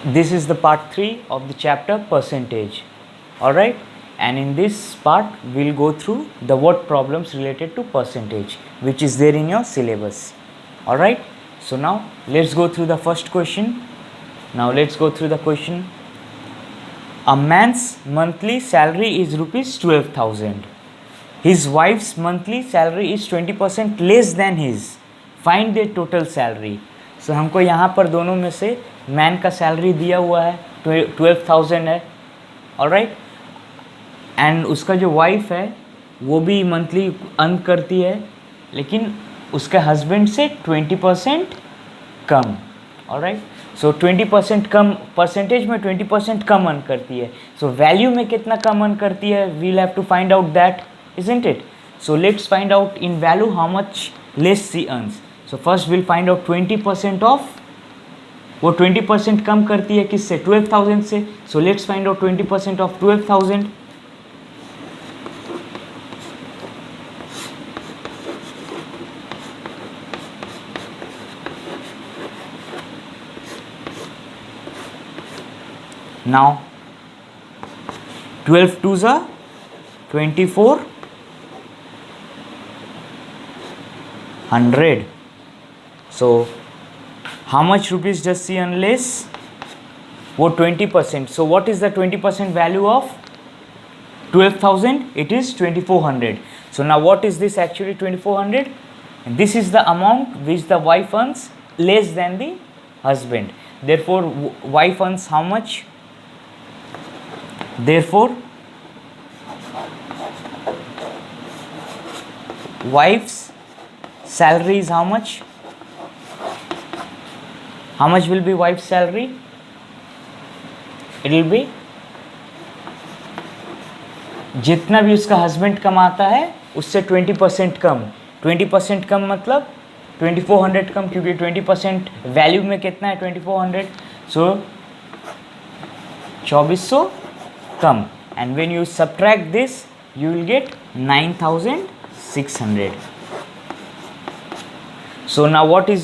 This is the part 3 of the chapter percentage. Alright, and in this part we'll go through the word problems related to percentage which is there in your syllabus. Alright, so now let's go through the first question. Now let's go through the question. A man's monthly salary is rupees 12,000. His wife's monthly salary is 20% less than his. Find their total salary. So हमको यहाँ पर दोनों में से man का salary दिया हुआ है 12,000 है, ऑलराइट, एंड उसका जो वाइफ है वो भी मंथली अर्न करती है लेकिन उसके हस्बैंड से 20% कम, ऑलराइट. सो 20% कम, परसेंटेज में 20% कम अर्न करती है. सो वैल्यू में कितना कम अर्न करती है, we'll have to find out that, isn't it? So let's find out in value how much less she earns. So first we'll find out 20% of, वो 20% कम करती है किससे, 12,000 से. So let's find out 20% of 12,000. Now 12 twos are 2,400. So how much rupees does she earn less? वो 20%. So what is the 20% value of 12,000? It is 2,400. So now what is this actually 2,400? This is the amount which the wife earns less than the husband. Therefore wife earns how much? Therefore wife's salary is how much? How much will be wife's salary? It will be, जितना भी उसका husband कमाता है उससे 20% कम. 20% कम मतलब 2,400 कम, क्योंकि 20% value में कितना है 2,400. सो 2,400 कम, and when you subtract this you will get 9,600. So now what is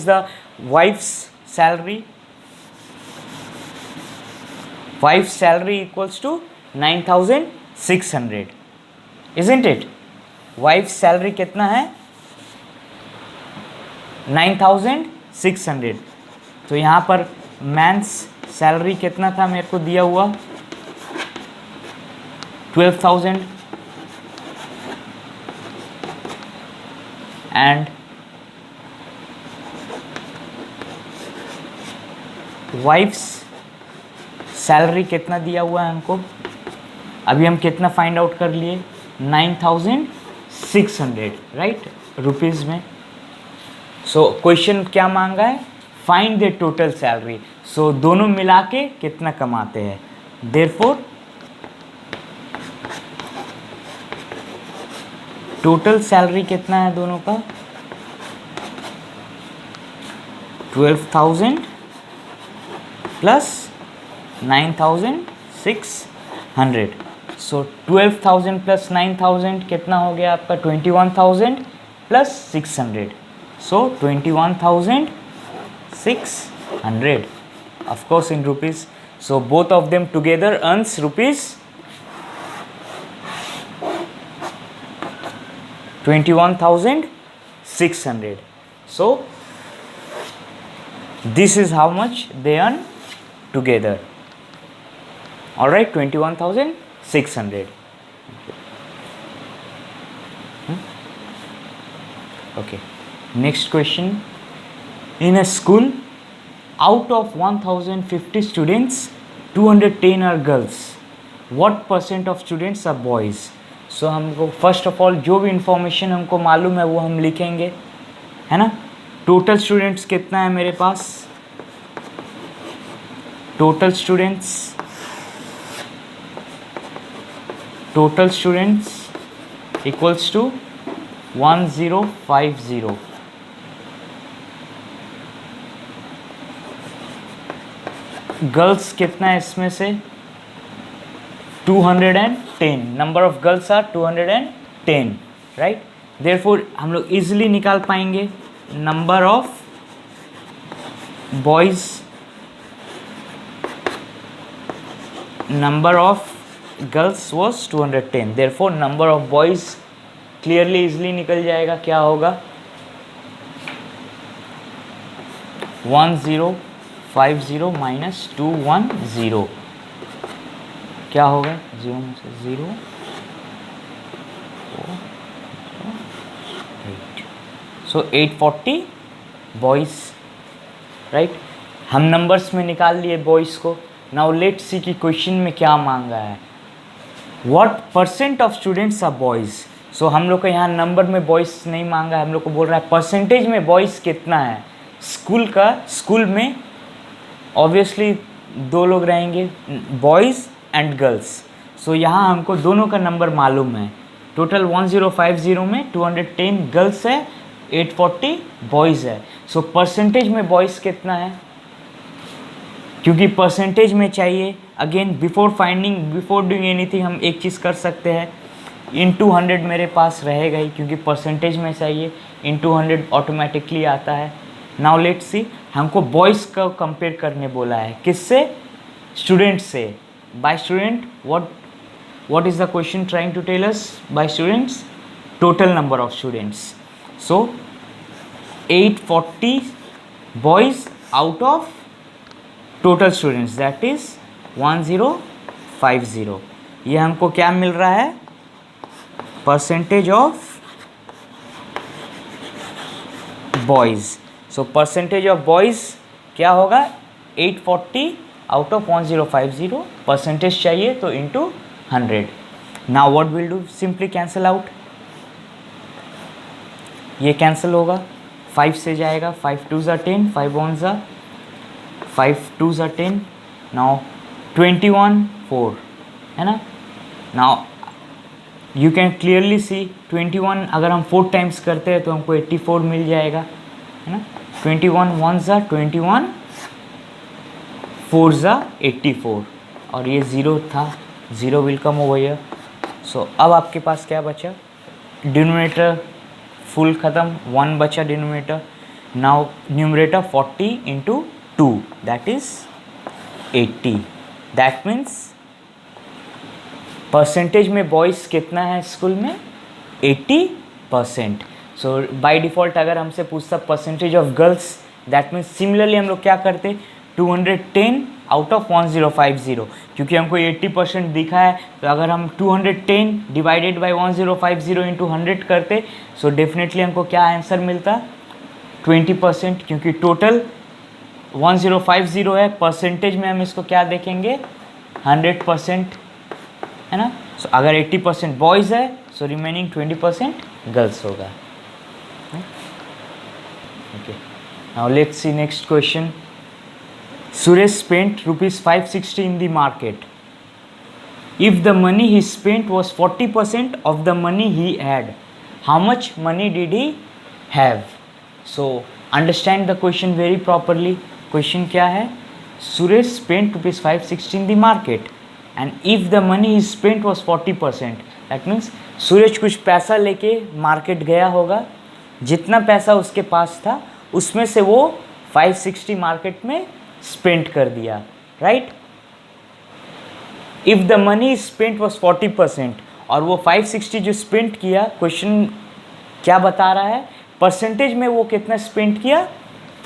the wife's salary? Wife's salary equals to 9,600, isn't it? Wife's salary कितना है 9,600. तो यहाँ पर मैंस सैलरी कितना था मेरे को दिया हुआ 12,000, and वाइफ्स सैलरी कितना दिया हुआ है हमको. अभी हम कितना फाइंड आउट कर लिए 9,600, राइट, रुपीज़ में. सो क्वेश्चन क्या मांगा है, फाइंड द टोटल सैलरी. सो दोनों मिला के कितना कमाते हैं. देयरफॉर टोटल सैलरी कितना है दोनों का 12,000 प्लस 9,600. सो 12,000 प्लस 9,000 कितना हो गया आपका 21,000 plus 600. So 21,600 of course in rupees. So both of them together earns rupees 21,600. So this is how much they earn together. All right, 21,600. Okay, next question. In a school, out of 1,050 students, 210 are girls. What percent of students are boys? So हमको first of all जो भी information हमको मालूम है वो हम लिखेंगे, है ना. टोटल स्टूडेंट्स कितना है मेरे पास, total students equals to 1050. Girls कितना है इसमें से 210. Number of girls are 210, right. Therefore हम लोग इजीली निकाल पाएंगे number of boys number of girls was 210, therefore number of boys clearly easily निकल जाएगा, क्या होगा 1050 माइनस 210, क्या होगा 0 में से 0 8, सो 840 बॉयज़, राइट। हम नंबर्स में निकाल लिए बॉयज़ को। नाउ लेट्स सी कि क्वेश्चन में क्या मांगा है, what percent of students are boys. So हम लोग को यहाँ नंबर में बॉयज़ नहीं मांगा है, हम लोग को बोल रहा है परसेंटेज में बॉयज़ कितना है। स्कूल में ऑब्वियसली दो लोग रहेंगे, बॉयज़ एंड गर्ल्स। सो यहाँ हमको दोनों का नंबर मालूम है। टोटल 1050 में 210 गर्ल्स है, 840 बॉयज़ है। सो परसेंटेज में बॉयज़ कितना है, क्योंकि परसेंटेज में चाहिए। अगेन बिफोर डूइंग एनीथिंग हम एक चीज़ कर सकते हैं, इंटू 100 मेरे पास रहेगा ही, क्योंकि परसेंटेज में चाहिए, इंटू 100 ऑटोमेटिकली आता है। नाउ लेट्स सी, हमको बॉयज़ का कंपेयर करने बोला है, किससे, स्टूडेंट से। By student, what is the question trying to tell us? By students, total number of students. So 840 boys out of total students, that is 1050। ये हमको क्या मिल रहा है, percentage of boys. So percentage of boys क्या होगा, 840 out of 1050, percentage चाहिए तो into 100। Now what we'll do, simply cancel out, ये कैंसिल होगा, 5 से जाएगा, 5 2s are 10, 5 1s are 5 2s are 10, now 21 4 है ना। Now you can clearly see 21 अगर हम 4 टाइम्स करते हैं तो हमको 84 मिल जाएगा, है ना। 21 1s are 21, 4s are 84, और ये 0 था, 0 विल कम ओवर हियर। सो अब आपके पास क्या बचा, डिनोमिनेटर फुल ख़त्म, 1 बचा denominator. Now numerator 40 into 2, that is 80। That means percentage में बॉयज़ कितना है स्कूल में, 80%। सो बाय डिफ़ॉल्ट अगर हमसे पूछता percentage of girls, that means similarly हम लोग क्या करते, 210 आउट ऑफ 1050, क्योंकि हमको 80% दिखा है, तो अगर हम 210 डिवाइडेड बाई 1050 इंटू 100 करते, सो डेफिनेटली हमको क्या आंसर मिलता, 20%, क्योंकि टोटल 1050 है, परसेंटेज में हम इसको क्या देखेंगे, 100%, है ना। सो अगर 80% बॉयज़ है, सो रिमेनिंग 20% गर्ल्स होगा। Okay, now let's see next question. Suresh spent rupees 560 in the market. If the money he spent was 40% of the money he had, how much money did he have? So understand the question very properly. Question क्या है, Suresh spent rupees 560 in the market and if the money he spent was 40%, that means सूरज कुछ पैसा लेके market गया होगा, जितना पैसा उसके पास था उसमें से वो 560 मार्केट में स्पेंड कर दिया, right. If the money spent was 40%, और वो 560 जो स्पेंड किया, क्वेश्चन क्या बता रहा है, परसेंटेज में वो कितना स्पेंड किया,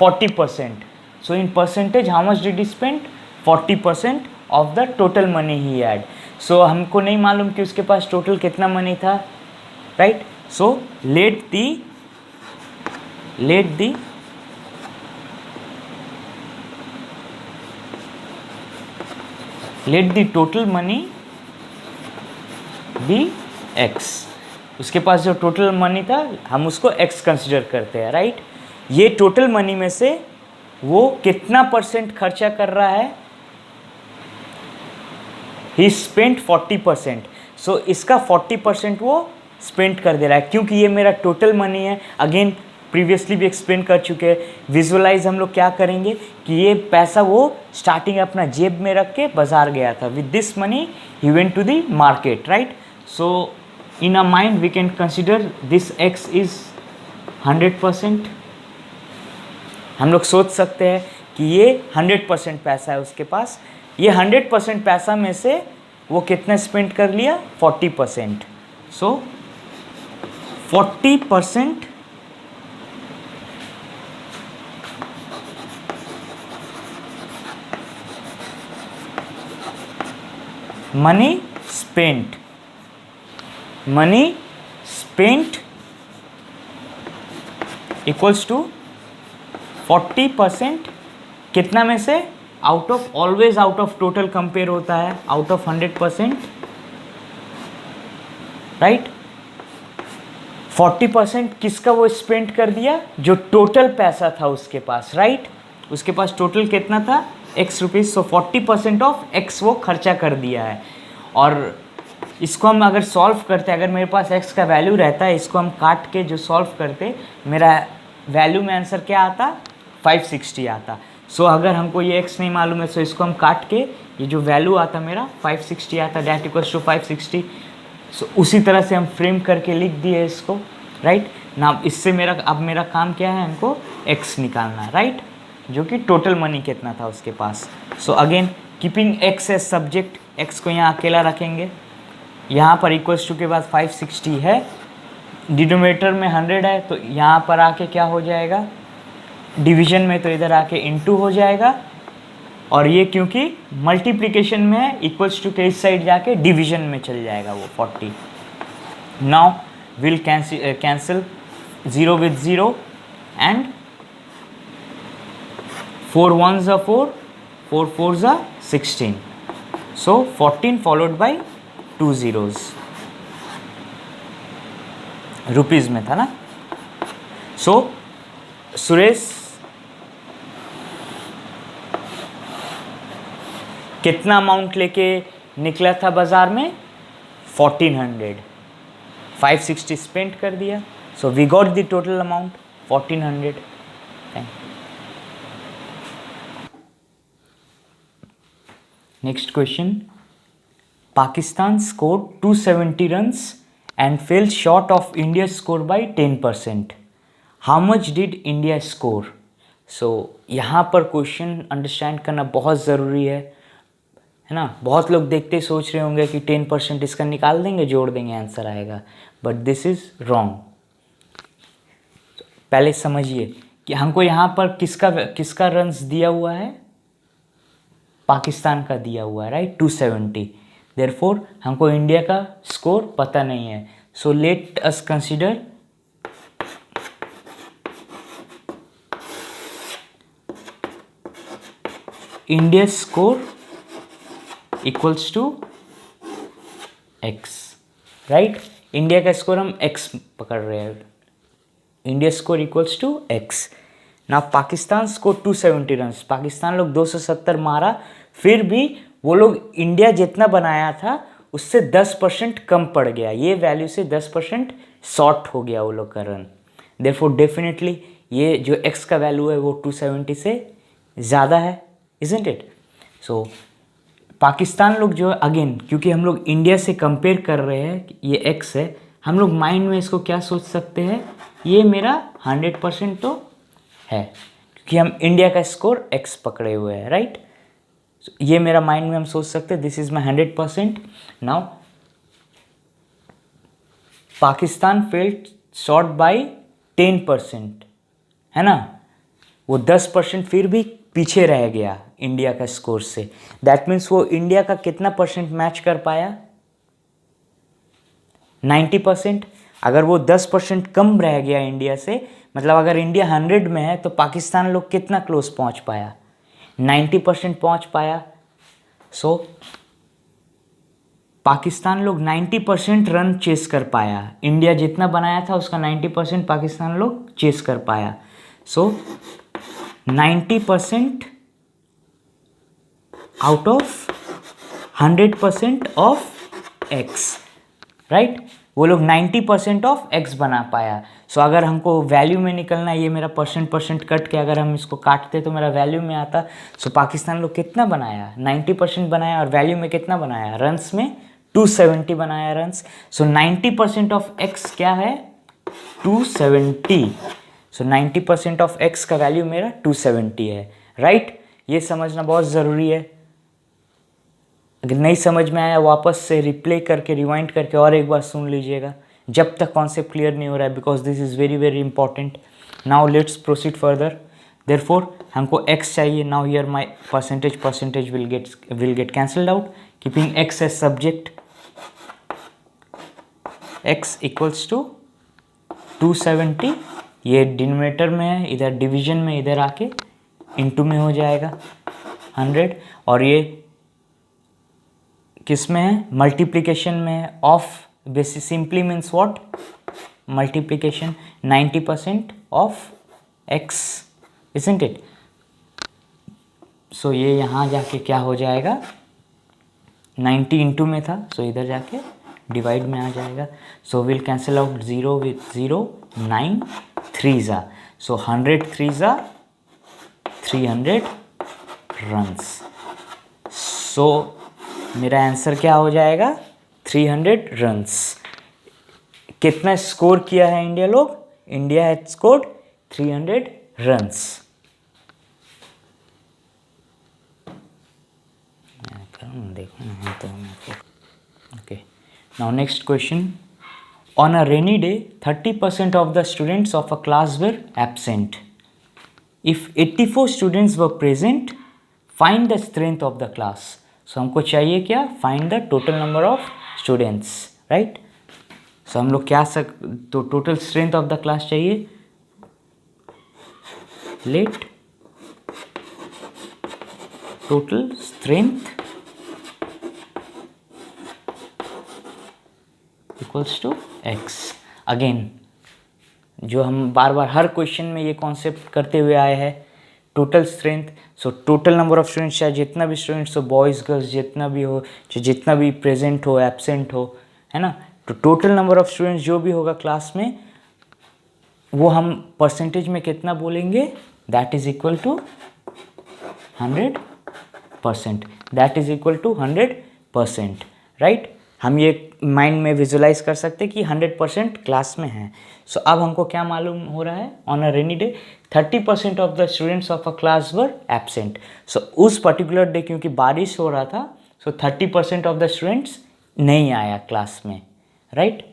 40%। So in percentage how much did he spend, 40% of the total money he had. So हमको नहीं मालूम कि उसके पास टोटल कितना मनी था, right. So let the total money be x। उसके पास जो टोटल मनी था हम उसको x कंसिडर करते हैं, राइट। ये टोटल मनी में से वो कितना परसेंट खर्चा कर रहा है, ही स्पेंट 40%। सो इसका 40% वो स्पेंड कर दे रहा है, क्योंकि ये मेरा टोटल मनी है। अगेन प्रीवियसली भी एक्सप्लेन कर चुके हैं, विजुअलाइज हम लोग क्या करेंगे कि ये पैसा वो स्टार्टिंग अपना जेब में रख के बाजार गया था, with this money he went to the market, right. So in a mind we can consider this x is 100%। हम लोग सोच सकते हैं कि ये 100% पैसा है उसके पास, ये 100% पैसा में से वो कितना स्पेंड कर लिया, 40%। सो 40% money spent इक्वल्स टू 40%, कितना में से, out of, always out of total compare होता है, आउट ऑफ 100%, राइट। 40% किसका वो स्पेंड कर दिया, जो टोटल पैसा था उसके पास, राइट। उसके पास टोटल कितना था, x rupees, so 40% of x वो खर्चा कर दिया है। और इसको हम अगर सॉल्व करते, अगर मेरे पास x का वैल्यू रहता है, इसको हम काट के जो सॉल्व करते, मेरा वैल्यू में आंसर क्या आता, 560 आता। सो अगर हमको ये x नहीं मालूम है, सो इसको हम काट के ये जो वैल्यू आता मेरा 560 आता, डैट इक्वल्स टू 560। सो उसी तरह से हम फ्रेम करके लिख दिए इसको, राइट ना। इससे अब मेरा काम क्या है, हमको x निकालना, राइट, जो कि टोटल मनी कितना था उसके पास। So again keeping x as subject, x को यहाँ अकेला रखेंगे, यहाँ पर इक्वल्स टू के बाद 560 है, डिनोमिनेटर में 100 है, तो यहाँ पर आके क्या हो जाएगा, डिवीजन में, तो इधर आके इनटू हो जाएगा। और ये क्योंकि मल्टीप्लिकेशन में है, इक्वल्स टू के इस साइड जाके डिवीजन में चल जाएगा वो 40। Now will cancel 0 with 0 and 4 1s are 4, 4 4s are 16. So 14 followed by 2 zeros. Rupees में था ना। सो सुरेश कितना अमाउंट लेके निकला था बाजार में, 1400, 560 स्पेंड कर दिया। So we got the total amount 1400। Next question, Pakistan scored 270 runs and fell short of India's score by 10%. How much did India score? So यहाँ पर क्वेश्चन अंडरस्टैंड करना बहुत ज़रूरी है ना। बहुत लोग देखते सोच रहे होंगे कि 10% इसका निकाल देंगे, जोड़ देंगे, आंसर आएगा, बट दिस इज़ रॉन्ग। पहले समझिए कि हमको यहाँ पर किसका रन्स दिया हुआ है, पाकिस्तान का दिया हुआ है, राइट, 270। देयरफॉर हमको इंडिया का स्कोर पता नहीं है। So let us consider India score equals to x, right. India का स्कोर हम x पकड़ रहे हैं, India score equals to x। ना पाकिस्तान स्कोर 270 रन, पाकिस्तान लोग 270 मारा, फिर भी वो लोग इंडिया जितना बनाया था उससे 10% कम पड़ गया, ये वैल्यू से 10% शॉर्ट हो गया वो लोग का रन। देयरफॉर डेफिनेटली ये जो x का वैल्यू है वो 270 से ज़्यादा है, इजंट इट। सो पाकिस्तान लोग जो अगेन, क्योंकि हम लोग इंडिया से कंपेयर कर रहे हैं, ये x है, हम लोग माइंड में इसको क्या सोच सकते हैं, ये मेरा 100% तो है, क्योंकि हम इंडिया का स्कोर x पकड़े हुए हैं, राइट। ये मेरा माइंड में हम सोच सकते हैं, this is my 100%। Now Pakistan failed short by 10%, है ना, वो 10% फिर भी पीछे रह गया इंडिया का स्कोर से। दैट मीन्स वो इंडिया का कितना परसेंट मैच कर पाया, 90%। अगर वो 10% कम रह गया इंडिया से, मतलब अगर इंडिया 100 में है तो पाकिस्तान लोग कितना क्लोज पहुंच पाया, 90% पहुंच पाया। सो पाकिस्तान लोग 90% रन चेस कर पाया, इंडिया जितना बनाया था उसका 90% पाकिस्तान लोग चेस कर पाया। सो 90% out of 100% of x, right, वो लोग 90% ऑफ x बना पाया। सो अगर हमको वैल्यू में निकलना है, ये मेरा परसेंट कट के अगर हम इसको काटते तो मेरा वैल्यू में आता। सो पाकिस्तान लोग कितना बनाया, 90% बनाया, और वैल्यू में कितना बनाया, रन्स में 270 बनाया रन्स। सो 90% ऑफ x क्या है, 270। सो 90% ऑफ x का वैल्यू मेरा 270 है, राइट। ये समझना बहुत ज़रूरी है। अगर नहीं समझ में आया वापस से रिप्ले करके रिवाइंड करके और एक बार सुन लीजिएगा जब तक कॉन्सेप्ट क्लियर नहीं हो रहा है, because this is very very important. Now let's proceed further. Therefore हमको x चाहिए. Now here my percentage will get cancelled out. Keeping x as subject, x equals to 270. ये डिनोमिनेटर में है, इधर डिवीजन में इधर आके इनटू में हो जाएगा 100. और ये किस में है? मल्टीप्लिकेशन में है. Of basis simply means what? Multiplication. 90% of x, isn't it? सो ये यहाँ जाके क्या हो जाएगा? 90 इंटू में था, सो इधर जाके डिवाइड में आ जाएगा. So will cancel out 0 with 0. 9 3 ज़ा, सो 100 3 ज़ा 300 रन्स. सो मेरा आंसर क्या हो जाएगा? 300 रन्स. कितना स्कोर किया है इंडिया लोग? India has scored 300 runs. Okay. Now next question. On a rainy day, 30% of the students of a class were absent. If 84 students were present, find the strength of the class. So हमको चाहिए क्या? Find the total number of students, right? So हम लोग क्या तो total strength of the class चाहिए. Let total strength equals to x. Again जो हम बार बार हर क्वेश्चन में ये कॉन्सेप्ट करते हुए आए हैं, total strength. So total number of students, चाहे जितना भी स्टूडेंट्स हो, बॉयज़ गर्ल्स जितना भी हो, चाहे जितना भी प्रेजेंट हो एब्सेंट हो, है ना, तो टोटल नंबर ऑफ स्टूडेंट्स जो भी होगा क्लास में वो हम परसेंटेज में कितना बोलेंगे? That is equal to 100%. That is equal to 100%, right. हम ये माइंड में विजुलाइज कर सकते हैं कि 100% क्लास में है. सो अब हमको क्या मालूम हो रहा है? On a rainy day 30% of the students of a class were absent. So उस पर्टिकुलर डे क्योंकि बारिश हो रहा था, सो 30% ऑफ द स्टूडेंट्स नहीं आया क्लास में, राइट.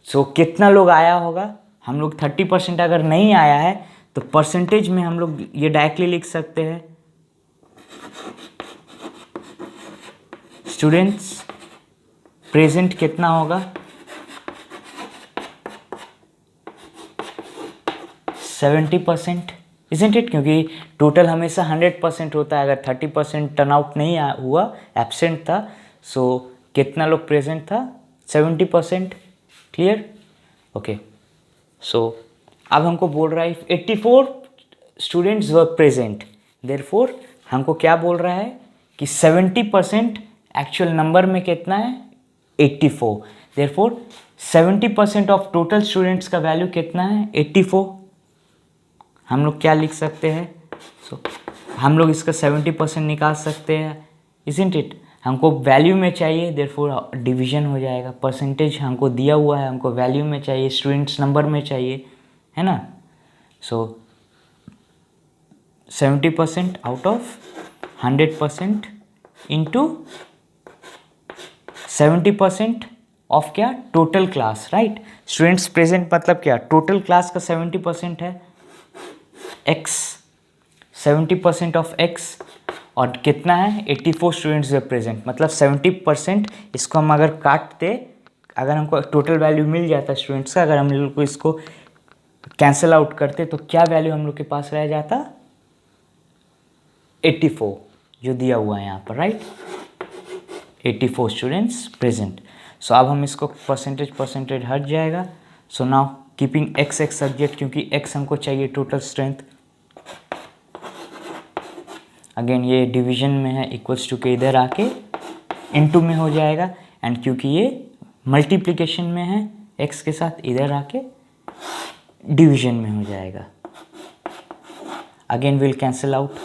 सो कितना लोग आया होगा? हम लोग 30% अगर नहीं आया है तो परसेंटेज में हम लोग ये डायरेक्टली लिख सकते हैं, स्टूडेंट्स प्रेजेंट कितना होगा? 70%, इजंट इट? क्योंकि टोटल हमेशा 100% होता है. अगर 30% टर्न आउट नहीं हुआ, एब्सेंट था, सो कितना लोग प्रेजेंट था? 70%. क्लियर? ओके. सो अब हमको बोल रहा है 84 स्टूडेंट्स वर प्रेजेंट, देयरफॉर हमको क्या बोल रहा है कि 70% एक्चुअल नंबर में कितना है? 84. देयरफॉर 70% ऑफ टोटल स्टूडेंट्स का वैल्यू कितना है? 84. हम लोग क्या लिख सकते हैं? सो हम लोग इसका 70% निकाल सकते हैं, इजंट इट? हमको वैल्यू में चाहिए, देयरफॉर डिवीजन हो जाएगा. परसेंटेज हमको दिया हुआ है, हमको वैल्यू में चाहिए, स्टूडेंट्स नंबर में चाहिए, है ना. सो 70% आउट ऑफ 100% इंटू 70% ऑफ क्या? Total class, right. Students present मतलब क्या? टोटल क्लास का 70% है x. 70% ऑफ x और कितना है? 84 स्टूडेंट्स है प्रेजेंट, मतलब 70%. इसको हम अगर काटते, अगर हमको टोटल वैल्यू मिल जाता स्टूडेंट्स का, अगर हम लोग को इसको कैंसिल आउट करते तो क्या वैल्यू हम लोग के पास रह जाता? 84 जो दिया हुआ है यहाँ पर, राइट. 84 students present. सो अब हम इसको परसेंटेज हट जाएगा. So now keeping x subject, क्योंकि x हमको चाहिए टोटल स्ट्रेंथ. अगेन ये डिवीजन में है, इक्वल्स टू के इधर आके इनटू में हो जाएगा. एंड क्योंकि ये मल्टीप्लिकेशन में है x के साथ, इधर आके डिवीजन में हो जाएगा. Again will cancel out.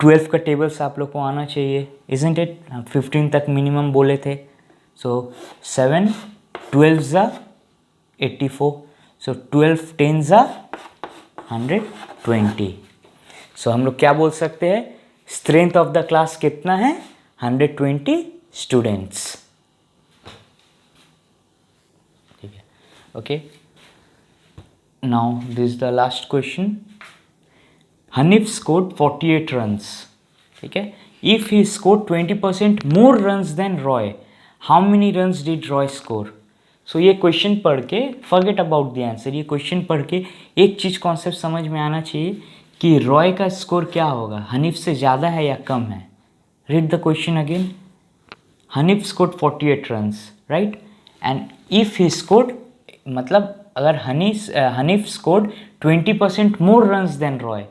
12 का टेबल्स आप लोग को आना चाहिए, इजंट इट? 15 तक मिनिमम बोले थे. सो 7 12 ज़ा 84. सो 12 10 ज़ा 120. सो हम लोग क्या बोल सकते हैं स्ट्रेंथ ऑफ द क्लास कितना है? 120 स्टूडेंट्स। ठीक है, okay. Now this is the last question. Hanif scored 48 runs, ठीक है। If he scored 20% more runs than Roy, how many runs did Roy score? So ये क्वेश्चन पढ़ के फॉरगेट अबाउट द आंसर, ये क्वेश्चन पढ़ के एक चीज़ कॉन्सेप्ट समझ में आना चाहिए कि रॉय का स्कोर क्या होगा, हनीफ से ज़्यादा है या कम है। Read the question again. Hanif scored 48 runs, right, and if he scored, मतलब अगर Hanif scored 20% more runs than Roy,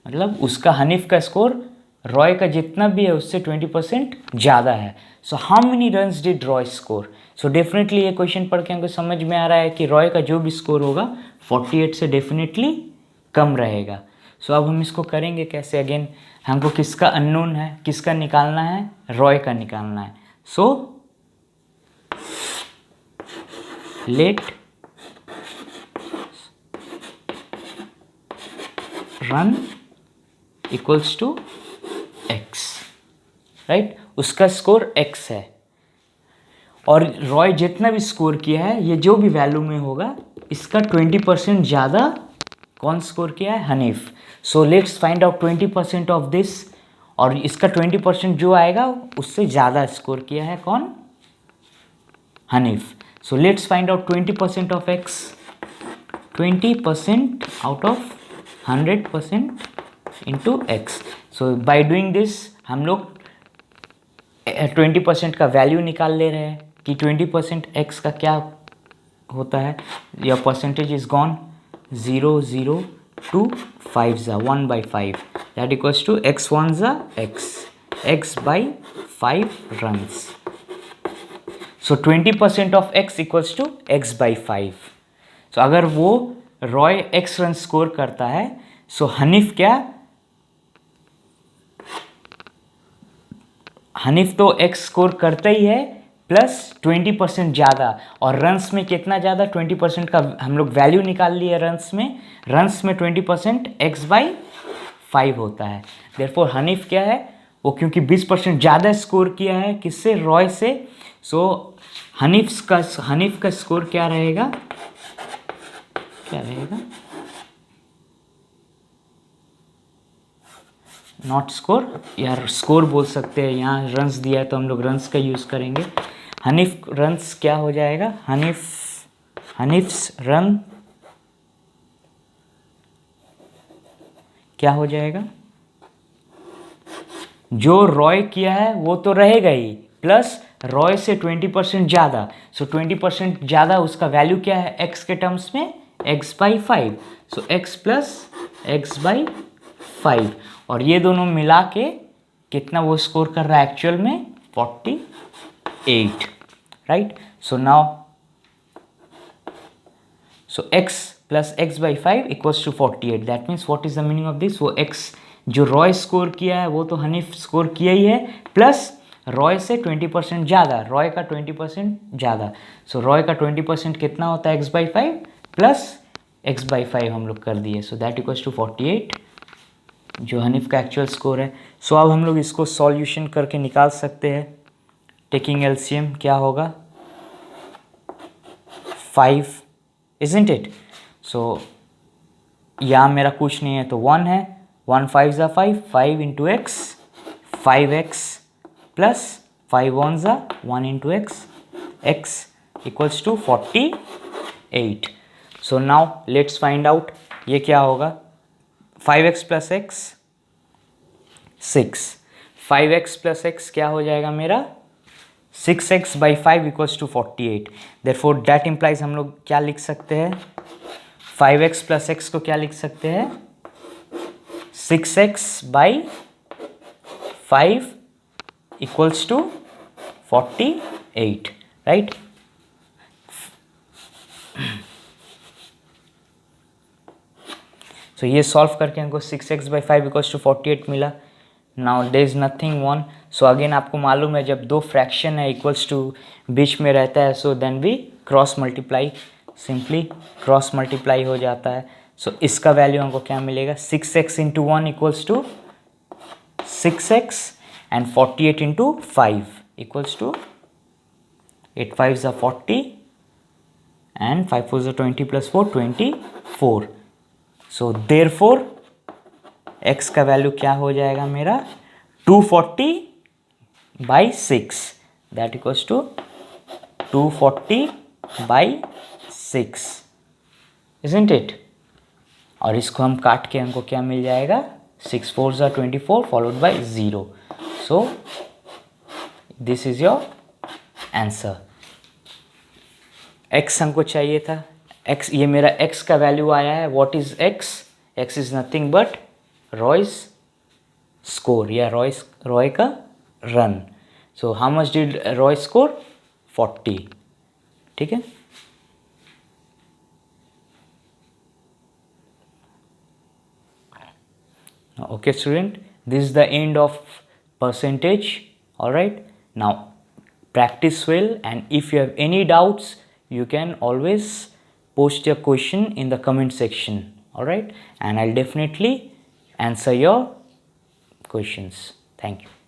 मतलब उसका हनीफ का स्कोर रॉय का जितना भी है उससे 20% ज़्यादा है। So how many runs did Roy score? So definitely ये क्वेश्चन पढ़ के हमको समझ में आ रहा है कि रॉय का जो भी स्कोर होगा 48 से डेफिनेटली कम रहेगा। सो अब हम इसको करेंगे कैसे? अगेन हमको किसका अननोन है, किसका निकालना है? रॉय का निकालना है। So let run equals to x, right, उसका स्कोर x है और रॉय जितना भी स्कोर किया है, ये जो भी वैल्यू में होगा इसका 20% ज़्यादा कौन स्कोर किया है? Hanif. So let's find out 20% of this, और इसका 20% जो आएगा उससे ज़्यादा स्कोर किया है कौन? Hanif. So let's find out 20% of x, 20% out of 100% into x। So by doing this हम लोग 20% का वैल्यू निकाल ले रहे हैं कि 20% x का क्या होता है। या परसेंटेज इज गॉन 0 0 2 5 ज़ा 1/5, दैट इक्वल्स टू x1 ज़ा x by 5 runs। So 20% of x equals to x by 5। So अगर वो रॉय x रन स्कोर करता है, सो हनीफ क्या, हनीफ तो x स्कोर करता ही है प्लस 20% ज़्यादा, और रन्स में कितना ज़्यादा? 20% का हम लोग वैल्यू निकाल लिए रन्स में 20% x बाई 5 होता है। देयरफॉर हनीफ क्या है वो, क्योंकि 20% ज़्यादा स्कोर किया है किससे? रॉय से। सो हनीफ का स्कोर क्या रहेगा? नॉट स्कोर, यार स्कोर बोल सकते हैं, यहाँ रन्स दिया है तो हम लोग रन्स का यूज़ करेंगे। हनीफ रन्स क्या हो जाएगा? हनीफ्स रन क्या हो जाएगा? जो रॉय किया है वो तो रहेगा ही, प्लस रॉय से 20% ज़्यादा। सो 20% ज़्यादा उसका वैल्यू क्या है x के टर्म्स में? x by 5। So x plus x by 5, और ये दोनों मिला के कितना वो स्कोर कर रहा है एक्चुअल में? 48, right. So now x plus x by 5 equals to 48। That means what is the meaning of this? वो x जो रॉय स्कोर किया है वो तो हनीफ स्कोर किया ही है, प्लस रॉय से 20% ज़्यादा, रॉय का 20% ज़्यादा। सो रॉय का 20% कितना होता है? x by 5 plus x by 5 हम लोग कर दिए। सो दैट इक्वल्स टू 48 जो हनीफ का एक्चुअल स्कोर है। सो अब हम लोग इसको सॉल्यूशन करके निकाल सकते हैं। टेकिंग एलसीएम क्या होगा? 5, इजंट इट? सो यहाँ मेरा कुछ नहीं है तो 1 है, 1 5 ज़ा 5, 5 इंटू एक्स 5x प्लस 5 1 ज़ा 1 into x equals to 48। So now let's find out ये क्या होगा? 5x plus x 6, 5x plus x क्या हो जाएगा मेरा? 6x by 5 equals to 48। Therefore that implies हम लोग क्या लिख सकते हैं? 5x प्लस x को क्या लिख सकते हैं? 6x by 5 equals to 48, right. So ये सॉल्व करके हमको 6x बाई 5 इक्वल्स टू 48 मिला। Now there is nothing one. So again आपको मालूम है जब दो फ्रैक्शन है इक्वल्स टू बीच में रहता है, so then we cross multiply, simply cross multiply हो जाता है। सो इसका वैल्यू हमको क्या मिलेगा? 6x into 1 equals to 6x and 48 into 5 equals to 8 5s are 40 and 5 4s are 20 plus 4 24. So therefore x का वैल्यू क्या हो जाएगा मेरा 240 by 6 that equals to 240 by 6 isn't it? और इसको हम काट के हमको क्या मिल जाएगा 6 4s are 24 followed by 0. So this is your answer. x हमको चाहिए था x, ये मेरा x का वैल्यू आया है. What is x? x is nothing but Royce score या रॉय का run. So how much did Roy score 40. ठीक है. Okay student, this is the end of percentage. All right, now practice well, and if you have any doubts you can always post your question in the comment section. All right, and I'll definitely answer your questions. Thank you.